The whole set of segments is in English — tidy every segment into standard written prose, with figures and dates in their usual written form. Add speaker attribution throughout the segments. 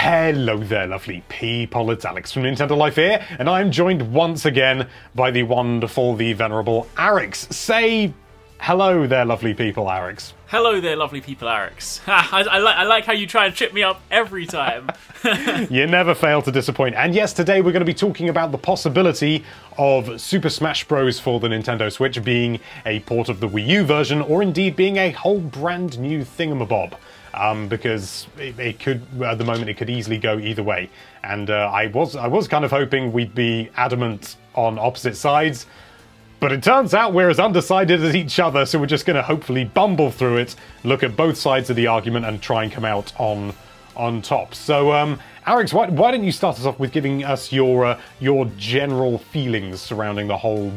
Speaker 1: Hello there, lovely people. It's Alex from Nintendo Life here, and I'm joined once again by the wonderful, the venerable Arekkz. Say hello there, lovely people, Arekkz.
Speaker 2: Hello there, lovely people, Arekkz. I like how you try and trip me up every time.
Speaker 1: You never fail to disappoint. And yes, today we're going to be talking about the possibility of Super Smash Bros. For the Nintendo Switch being a port of the Wii U version, or indeed being a whole brand new thingamabob. Because it could, at the moment, it could easily go either way. And I was kind of hoping we'd be adamant on opposite sides, but it turns out we're as undecided as each other, so we're just going to hopefully bumble through it, look at both sides of the argument, and try and come out on top. So, Arekkz, why don't you start us off with giving us your general feelings surrounding the whole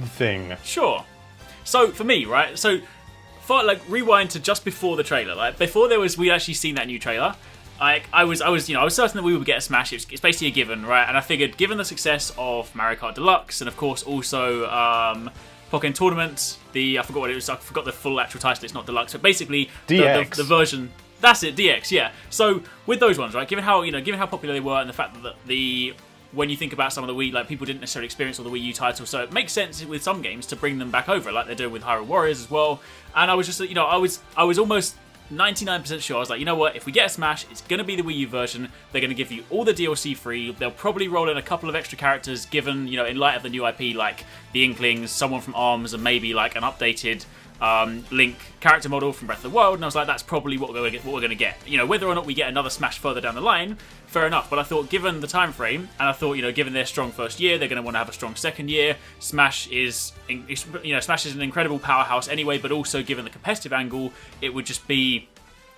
Speaker 1: thing?
Speaker 2: Sure. So, for me, right, so... like rewind to just before the trailer. Like before we'd actually seen that new trailer. Like I was certain that we would get a Smash. It's basically a given, right? And I figured, given the success of Mario Kart Deluxe, and of course also Pokken Tournament, I forgot what it was. I forgot the full actual title. It's not Deluxe, but basically the version. That's it, DX. Yeah. So with those ones, right? Given how popular they were, and the fact that when you think about some of the Wii, like people didn't necessarily experience all the Wii U titles, so it makes sense with some games to bring them back over, like they're doing with Hyrule Warriors as well. And I was just, I was almost 99% sure. I was like, you know what? If we get a Smash, it's going to be the Wii U version. They're going to give you all the DLC free. They'll probably roll in a couple of extra characters, given, in light of the new IP, like the Inklings, someone from ARMS, and maybe like an updated Link character model from Breath of the Wild, and I was like, that's probably what we're going to get. Whether or not we get another Smash further down the line, fair enough. But I thought, given the time frame, and I thought, given their strong first year, they're going to want to have a strong second year. Smash is an incredible powerhouse anyway, but also given the competitive angle, it would just be,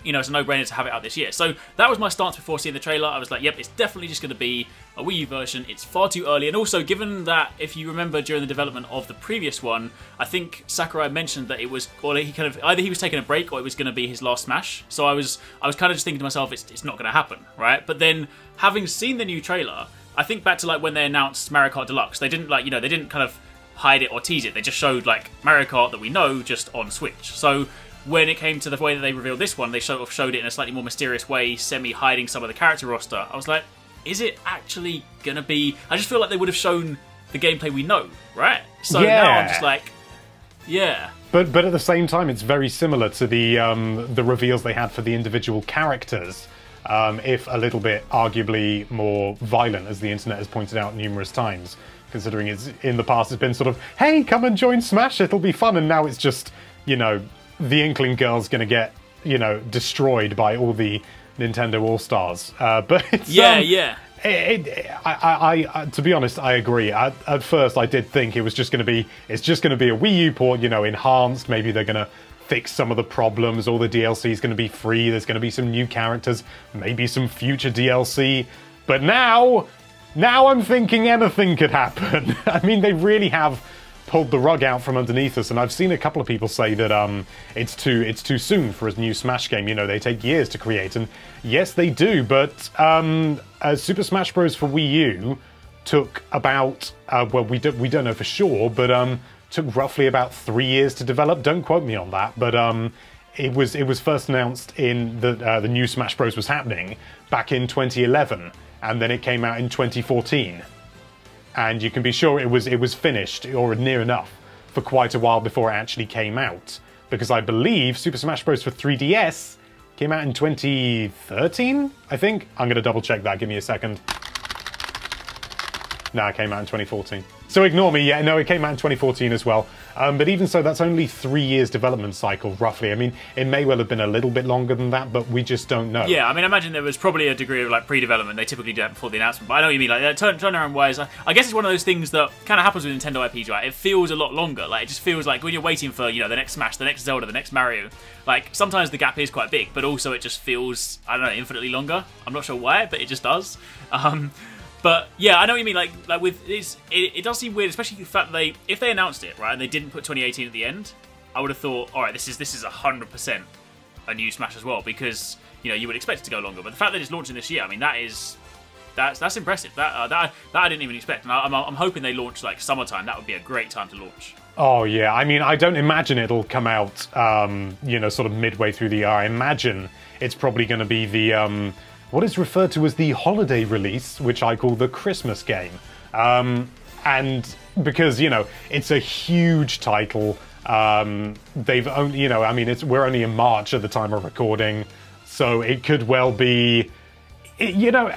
Speaker 2: it's a no-brainer to have it out this year. So that was my stance before seeing the trailer. I was like, yep, it's definitely just going to be a Wii U version. It's far too early. And also, given that, if you remember during the development of the previous one, I think Sakurai mentioned that it was, or he kind of, either he was taking a break or it was going to be his last Smash. So I was kind of just thinking to myself, it's not going to happen, right? But then, having seen the new trailer, I think back to like when they announced Mario Kart Deluxe, they didn't they didn't kind of hide it or tease it. They just showed like Mario Kart that we know just on Switch. So when it came to the way that they revealed this one, they sort of showed it in a slightly more mysterious way, semi-hiding some of the character roster. I was like, is it actually going to be... I just feel like they would have shown the gameplay we know, right? So
Speaker 1: yeah.
Speaker 2: Now I'm just like, yeah.
Speaker 1: But at the same time, it's very similar to the reveals they had for the individual characters, if a little bit arguably more violent, as the internet has pointed out numerous times, considering it's in the past it's been sort of, hey, come and join Smash, it'll be fun, and now it's just, the Inkling girl's going to get, destroyed by all the Nintendo All-Stars. But it's...
Speaker 2: Yeah.
Speaker 1: To be honest, I agree. At first, I did think it was just going to be... It's just going to be a Wii U port, enhanced. Maybe they're going to fix some of the problems. All the DLC is going to be free. There's going to be some new characters. Maybe some future DLC. But now I'm thinking anything could happen. I mean, they really have pulled the rug out from underneath us, and I've seen a couple of people say that it's too soon for a new Smash game. They take years to create, and yes, they do. But Super Smash Bros. For Wii U took about well, we don't know for sure, but took roughly about 3 years to develop. Don't quote me on that, but it was first announced in the new Smash Bros. Was happening back in 2011, and then it came out in 2014. And you can be sure it was finished, or near enough, for quite a while before it actually came out. Because I believe Super Smash Bros. For 3DS came out in 2013, I think? I'm going to double check that, give me a second. No, it came out in 2014. So ignore me, yeah, no, it came out in 2014 as well. But even so, that's only 3 years development cycle, roughly. I mean, it may well have been a little bit longer than that, but we just don't know.
Speaker 2: Yeah, I mean, I imagine there was probably a degree of like pre-development. They typically do that before the announcement. But I know what you mean, like turnaround-wise, I guess it's one of those things that kind of happens with Nintendo IPs, right? It feels a lot longer. Like, it just feels like when you're waiting for, the next Smash, the next Zelda, the next Mario, like, sometimes the gap is quite big, but also it just feels, I don't know, infinitely longer. I'm not sure why, but it just does. But yeah, I know what you mean. Like with this, it does seem weird, especially the fact that if they announced it right and they didn't put 2018 at the end, I would have thought, all right, this is 100% a new Smash as well, because you would expect it to go longer. But the fact that it's launching this year, I mean, that's impressive. That I didn't even expect, and I'm hoping they launch like summertime. That would be a great time to launch.
Speaker 1: Oh yeah, I mean, I don't imagine it'll come out, sort of midway through the year. I imagine it's probably going to be what is referred to as the holiday release, which I call the Christmas game. And because, you know, it's a huge title. They've only, you know, I mean, we're only in March at the time of recording, so it could well be, you know,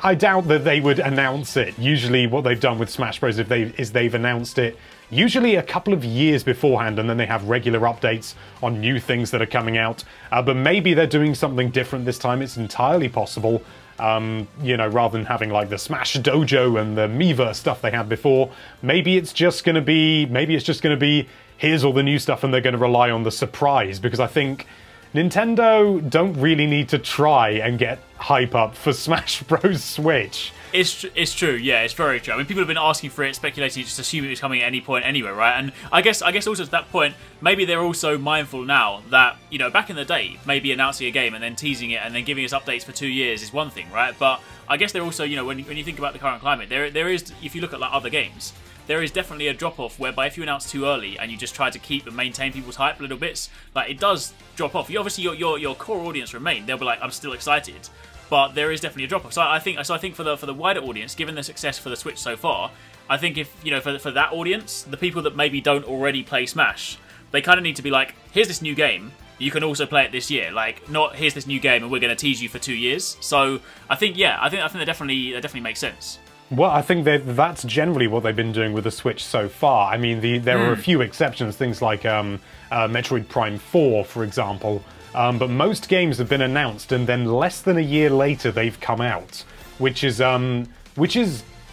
Speaker 1: I doubt that they would announce it. Usually what they've done with Smash Bros. Is they've announced it usually a couple of years beforehand, and then they have regular updates on new things that are coming out. But maybe they're doing something different this time. It's entirely possible. You know, rather than having like the Smash Dojo and the Miiverse stuff they had before, maybe it's just going to be, here's all the new stuff, and they're going to rely on the surprise, because I think Nintendo don't really need to try and get hype up for Smash Bros. Switch.
Speaker 2: It's true, yeah, it's very true. I mean, people have been asking for it, speculating, just assuming it was coming at any point anyway, right? And I guess also to that point, maybe they're also mindful now that, you know, back in the day, maybe announcing a game and then teasing it and then giving us updates for 2 years is one thing, right? But I guess they're also, you know, when you think about the current climate, there is, if you look at like other games, there is definitely a drop-off whereby if you announce too early and you just try to keep and maintain people's hype a little bit, like, it does drop off. Obviously, your core audience remain. They'll be like, I'm still excited. But there is definitely a drop-off. So I think for the wider audience, given the success for the Switch so far, I think if, you know, for that audience, the people that maybe don't already play Smash, they kind of need to be like, here's this new game, you can also play it this year. Like, not here's this new game and we're going to tease you for 2 years. So I think that definitely makes sense.
Speaker 1: Well, I think that's generally what they've been doing with the Switch so far. I mean, there are a few exceptions, things like Metroid Prime 4, for example. But most games have been announced, and then less than a year later they've come out, which is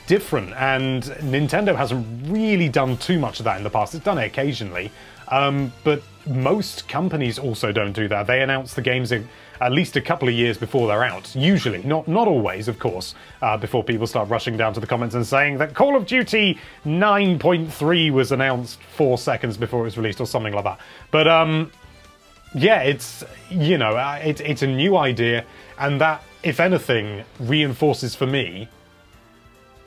Speaker 1: different. And Nintendo hasn't really done too much of that in the past. It's done it occasionally, but most companies also don't do that. They announce the games at least a couple of years before they're out. Usually, not always, of course. Before people start rushing down to the comments and saying that Call of Duty 9.3 was announced 4 seconds before it was released, or something like that. But yeah, it's, you know, it's a new idea, and that, if anything, reinforces for me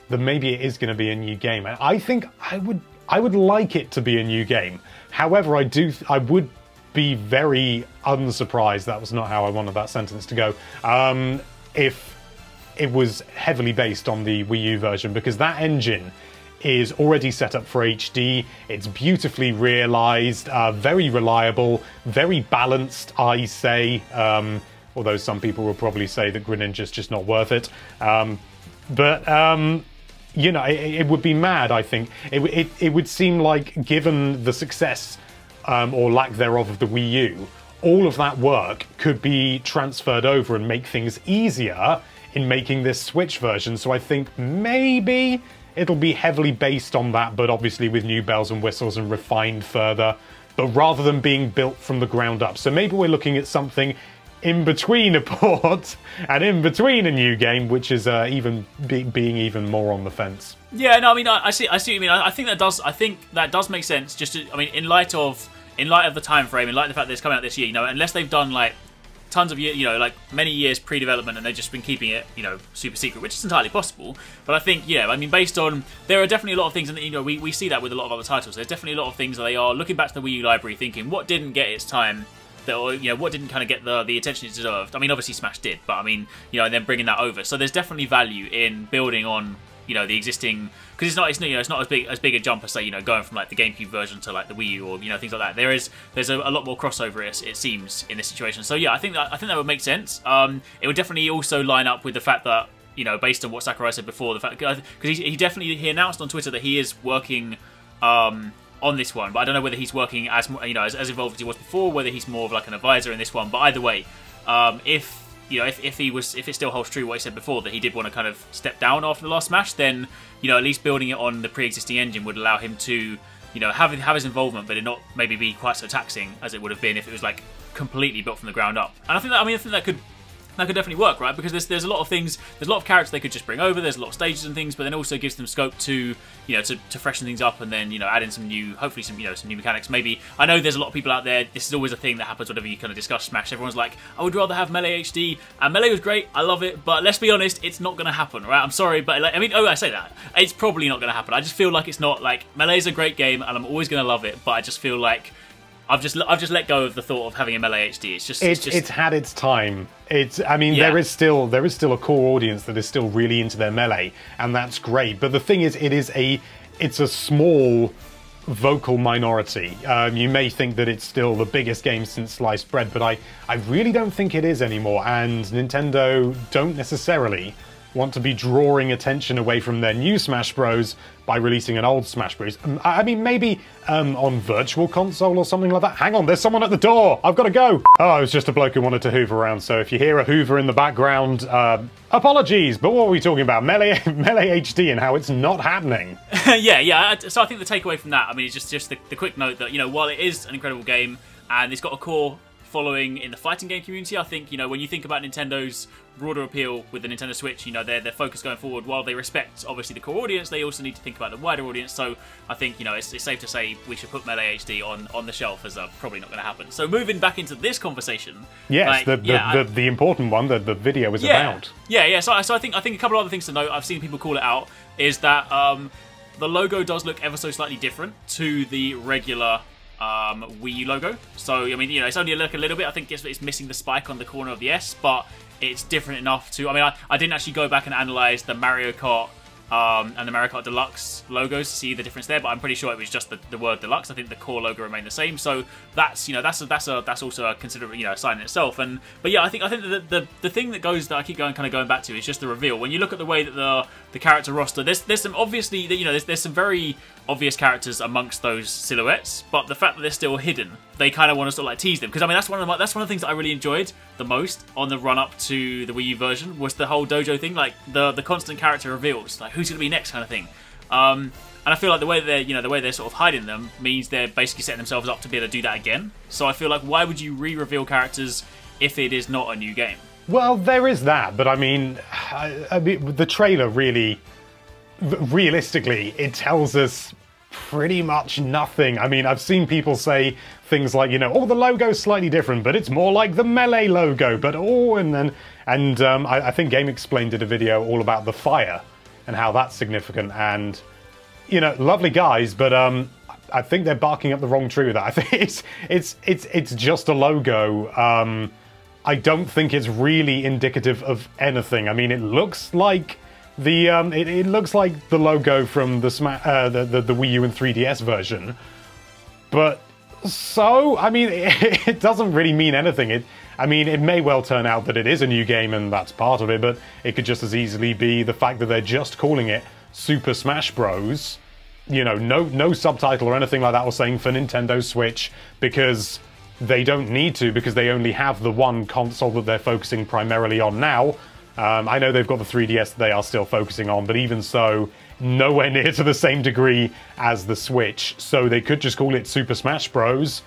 Speaker 1: that maybe it is going to be a new game. And I think I would like it to be a new game. However, I would be very unsurprised, that was not how I wanted that sentence to go, if it was heavily based on the Wii U version, because that engine is already set up for HD, it's beautifully realised, very reliable, very balanced, I say, although some people will probably say that Greninja's just not worth it. You know, it would be mad, I think. It would seem like, given the success or lack thereof of the Wii U, all of that work could be transferred over and make things easier in making this Switch version. So I think maybe it'll be heavily based on that, but obviously with new bells and whistles and refined further, but rather than being built from the ground up. So maybe we're looking at something in between a port and in between a new game, which is being even more on the fence. Yeah, no, I mean, I see what you mean. I think that does make sense. Just to, I mean, in light of the time frame, in light of the fact that it's coming out this year, you know, unless they've done like tons of years, you know, like many years pre-development, and they've just been keeping it, you know, super secret, which is entirely possible. But I think, yeah, I mean, based on, there are definitely a lot of things, and you know, we see that with a lot of other titles. There's definitely a lot of things that they are looking back to the Wii U library, thinking what didn't get its time, or, you know, what didn't kind of get the attention it deserved. I mean, obviously Smash did, but I mean, you know, and then bringing that over. So there's definitely value in building on, you know, the existing, because it's not as big a jump as, say, you know, going from like the GameCube version to like the Wii U, or, you know, things like that. There's a lot more crossover, it seems, in this situation. So yeah, I think that would make sense. It would definitely also line up with the fact that, you know, based on what Sakurai said before, the fact, because he announced on Twitter that he is working on this one, but I don't know whether he's working as, you know, as involved as he was before, whether he's more of like an advisor in this one. But either way, if it still holds true what he said before, that he did want to kind of step down after the last Smash, then, you know, at least building it on the pre-existing engine would allow him to, you know, have his involvement, but it not maybe be quite so taxing as it would have been if it was like completely built from the ground up. And I think that could definitely work, right? Because there's a lot of things, there's a lot of characters they could just bring over, there's a lot of stages and things, but then also gives them scope to, you know, to freshen things up, and then, you know, add in some new, hopefully some, you know, some new mechanics. Maybe, I know there's a lot of people out there, this is always a thing that happens whenever you kind of discuss Smash. Everyone's like, I would rather have Melee HD, and Melee was great, I love it, but let's be honest, it's not going to happen, right? I'm sorry, but like, I mean, I say that, it's probably not going to happen. I just feel like it's not, like, Melee's a great game, and I'm always going to love it, but I just feel like
Speaker 2: I've just let go of the thought of having a Melee HD.
Speaker 1: It's had its time. I mean, there is still a core audience that is still really into their Melee, and that's great. But the thing is, it's a small vocal minority. You may think that it's still the biggest game since sliced bread, but I really don't think it is anymore. And Nintendo don't necessarily want to be drawing attention away from their new Smash Bros. By releasing an old Smash Bros. I mean, maybe on Virtual Console or something like that. Hang on, there's someone at the door! I've got to go! Oh, it was just a bloke who wanted to hoover around, so if you hear a hoover in the background, apologies, but what were we talking about? Melee HD and how it's not happening.
Speaker 2: yeah, so I think the takeaway from that, I mean, is just the quick note that, you know, while it is an incredible game, and it's got a core following in the fighting game community, I think, you know, when you think about Nintendo's broader appeal with the Nintendo Switch, you know, their focus going forward, while they respect, obviously, the core audience, they also need to think about the wider audience, so I think, you know, it's safe to say we should put Melee HD on the shelf as probably not going to happen. So moving back into this conversation... Yes,
Speaker 1: the important one that the video was about.
Speaker 2: Yeah, so I think a couple of other things to note, I've seen people call it out, is that the logo does look ever so slightly different to the regular Wii U logo. So, I mean, you know, it's only a little bit. I think it's missing the spike on the corner of the S, but it's different enough to... I mean, I didn't actually go back and analyze the Mario Kart and the Mario Kart Deluxe logos to see the difference there, but I'm pretty sure it was just the word Deluxe. I think the core logo remained the same, so that's, you know, that's also a considerable, you know, sign in itself. But yeah, I think the thing that I keep going back to is just the reveal. When you look at the way that the character roster, there's some obviously, you know, there's some very obvious characters amongst those silhouettes, but the fact that they're still hidden, they kind of want to sort of like tease them, because I mean that's one of the things that I really enjoyed the most on the run up to the Wii U version was the whole dojo thing, like the constant character reveals, like who's gonna be next kind of thing. And I feel like the way they're sort of hiding them means they're basically setting themselves up to be able to do that again. So I feel like, why would you re-reveal characters if it is not a new game?
Speaker 1: Well, there is that, but I mean the trailer really, realistically, it tells us pretty much nothing. I mean, I've seen people say things like, you know, oh, the logo's slightly different, but it's more like the Melee logo, but I think Game Explained did a video all about the fire and how that's significant, and, you know, lovely guys, but I think they're barking up the wrong tree with that. I think it's just a logo. I don't think it's really indicative of anything. I mean, it looks like it looks like the logo from the Wii U and 3DS version, but so, I mean, it doesn't really mean anything. I mean, it may well turn out that it is a new game and that's part of it, but it could just as easily be the fact that they're just calling it Super Smash Bros. You know, no subtitle or anything like that, or saying for Nintendo Switch, because they don't need to, because they only have the one console that they're focusing primarily on now. I know they've got the 3DS that they are still focusing on, but even so, nowhere near to the same degree as the Switch. So they could just call it Super Smash Bros.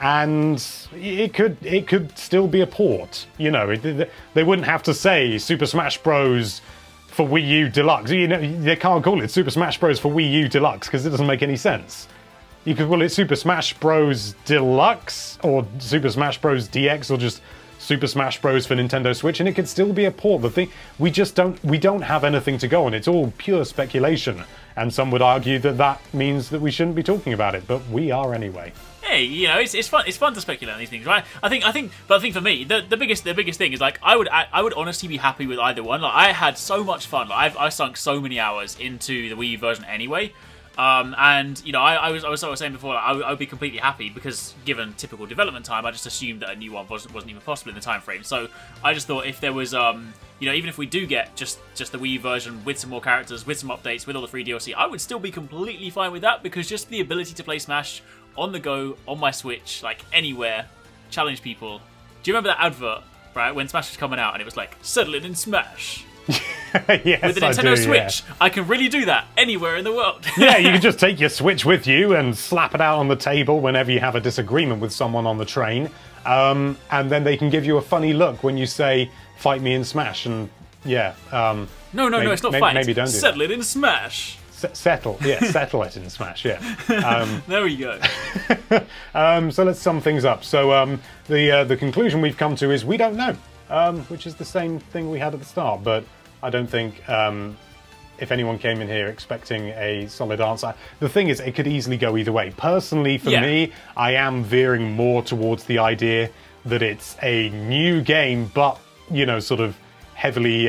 Speaker 1: And it could still be a port. You know, they wouldn't have to say Super Smash Bros. For Wii U Deluxe. You know, they can't call it Super Smash Bros. For Wii U Deluxe because it doesn't make any sense. You could call it Super Smash Bros. Deluxe or Super Smash Bros. DX or just Super Smash Bros. For Nintendo Switch, and it could still be a port. The thing, we don't have anything to go on. It's all pure speculation, and some would argue that means that we shouldn't be talking about it, but we are anyway.
Speaker 2: Hey, you know, it's fun. It's fun to speculate on these things, right? I think for me, the biggest thing is, like, I would honestly be happy with either one. Like, I had so much fun. Like, I sunk so many hours into the Wii U version anyway. And, you know, I was sort of saying before, like, I would be completely happy because, given typical development time, I just assumed that a new one wasn't even possible in the time frame. So I just thought if there was, you know, even if we do get just the Wii U version with some more characters, with some updates, with all the free DLC, I would still be completely fine with that, because just the ability to play Smash on the go, on my Switch, like anywhere, challenge people. Do you remember that advert, right, when Smash was coming out and it was like, settle it in Smash?
Speaker 1: Yes,
Speaker 2: with the Nintendo Switch,
Speaker 1: yeah.
Speaker 2: I can really do that anywhere in the world.
Speaker 1: Yeah, you can just take your Switch with you and slap it out on the table whenever you have a disagreement with someone on the train, and then they can give you a funny look when you say, fight me in Smash, and yeah.
Speaker 2: No, it's not fight.
Speaker 1: Maybe don't do
Speaker 2: settle it in Smash.
Speaker 1: Settle it in Smash, yeah.
Speaker 2: There we go.
Speaker 1: So let's sum things up. So the conclusion we've come to is we don't know, which is the same thing we had at the start, but I don't think if anyone came in here expecting a solid answer. The thing is, it could easily go either way. Personally, for me, I am veering more towards the idea that it's a new game, but, you know, sort of heavily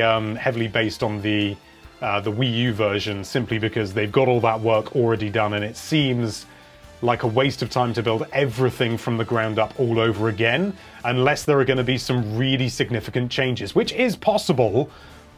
Speaker 1: based on the Wii U version, simply because they've got all that work already done, and it seems like a waste of time to build everything from the ground up all over again, unless there are going to be some really significant changes, which is possible,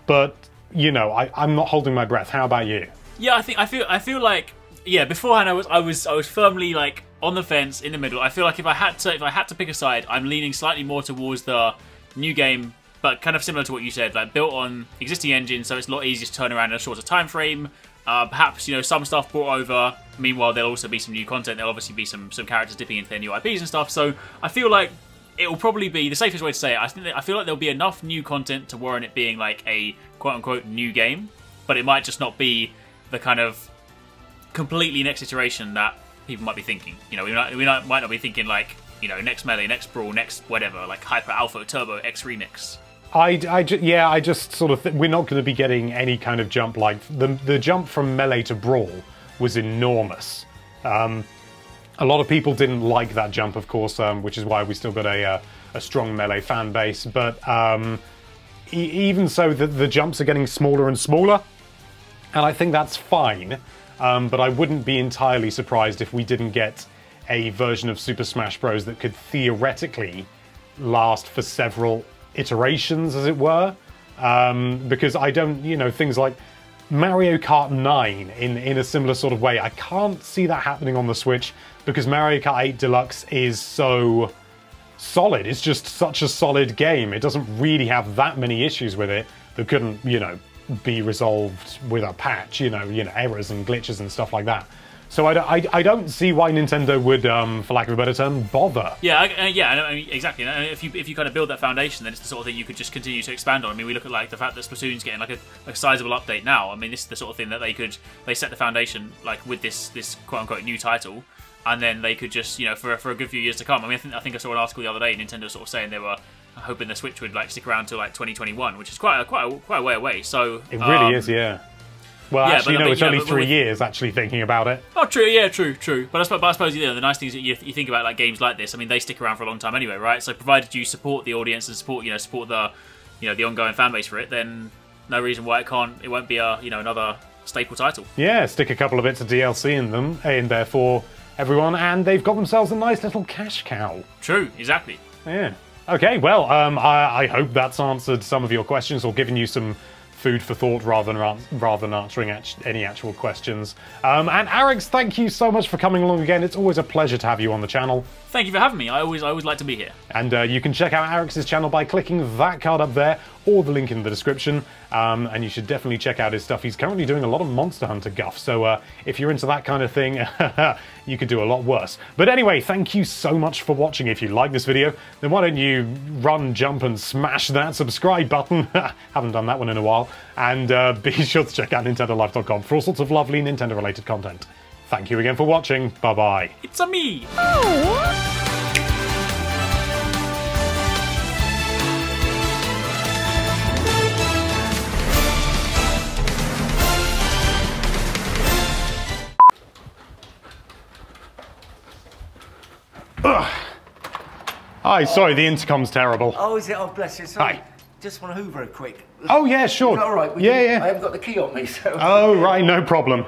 Speaker 1: but, you know, I'm not holding my breath. How about you?
Speaker 2: Yeah, I feel like, yeah, beforehand I was firmly like on the fence, in the middle. I feel like if I had to pick a side, I'm leaning slightly more towards the new game, but kind of similar to what you said, like built on existing engines, so it's a lot easier to turn around in a shorter time frame. Perhaps, you know, some stuff brought over. Meanwhile, there'll also be some new content. There'll obviously be some characters dipping into their new IPs and stuff. So I feel like it will probably be the safest way to say it. I feel like there'll be enough new content to warrant it being like a quote-unquote new game, but it might just not be the kind of completely next iteration that people might be thinking. You know, we might not be thinking like, you know, next Melee, next Brawl, next whatever, like Hyper Alpha Turbo X Remix.
Speaker 1: I just sort of we're not going to be getting any kind of jump like the jump from Melee to Brawl was enormous. A lot of people didn't like that jump, of course, which is why we still got a strong Melee fan base. But even so, the jumps are getting smaller and smaller, and I think that's fine. But I wouldn't be entirely surprised if we didn't get a version of Super Smash Bros. That could theoretically last for several iterations, as it were, because I don't, you know, things like Mario Kart 9 in a similar sort of way, I can't see that happening on the Switch because Mario Kart 8 Deluxe is so solid. It's just such a solid game. It doesn't really have that many issues with it that couldn't, you know, be resolved with a patch, you know, errors and glitches and stuff like that. So I don't see why Nintendo would, for lack of a better term, bother.
Speaker 2: Yeah, I mean, exactly. And if you kind of build that foundation, then it's the sort of thing you could just continue to expand on. I mean, we look at like the fact that Splatoon's getting like a sizable update now. I mean, this is the sort of thing that they set the foundation like with this quote unquote new title, and then they could just, you know, for a good few years to come. I mean, I think I saw an article the other day, Nintendo sort of saying they were hoping the Switch would like stick around till like 2021, which is quite a way away. So it
Speaker 1: really is, yeah. Well, yeah, actually, no, it's only 3
Speaker 2: with,
Speaker 1: years, actually, thinking about it.
Speaker 2: Oh, true, yeah, true. But I suppose, you know, the nice thing is that you think about like games like this, I mean, they stick around for a long time anyway, right? So provided you support the audience and support the, you know, the ongoing fan base for it, then no reason why it won't be a, you know, another staple title. Yeah, stick a couple of bits of DLC in there for everyone, and they've got themselves a nice little cash cow. True, exactly. Yeah. Okay, well, I hope that's answered some of your questions or given you some food for thought rather than answering any actual questions. And Arekkz, thank you so much for coming along again. It's always a pleasure to have you on the channel. Thank you for having me. I always like to be here. And you can check out Arekkz's channel by clicking that card up there or the link in the description. And you should definitely check out his stuff. He's currently doing a lot of Monster Hunter guff, so if you're into that kind of thing, you could do a lot worse. But anyway, thank you so much for watching. If you like this video, then why don't you run, jump, and smash that subscribe button? Haven't done that one in a while. And be sure to check out NintendoLife.com for all sorts of lovely Nintendo-related content. Thank you again for watching. Bye-bye. It's a me! Hi, sorry, the intercom's terrible.
Speaker 3: Oh, is it? Oh, bless you. Sorry.
Speaker 1: Hi.
Speaker 3: Just want to hoover it quick.
Speaker 1: Oh, yeah, sure.
Speaker 3: All right.
Speaker 1: Yeah.
Speaker 3: I haven't got the key on me, so...
Speaker 1: Oh, right, no problem.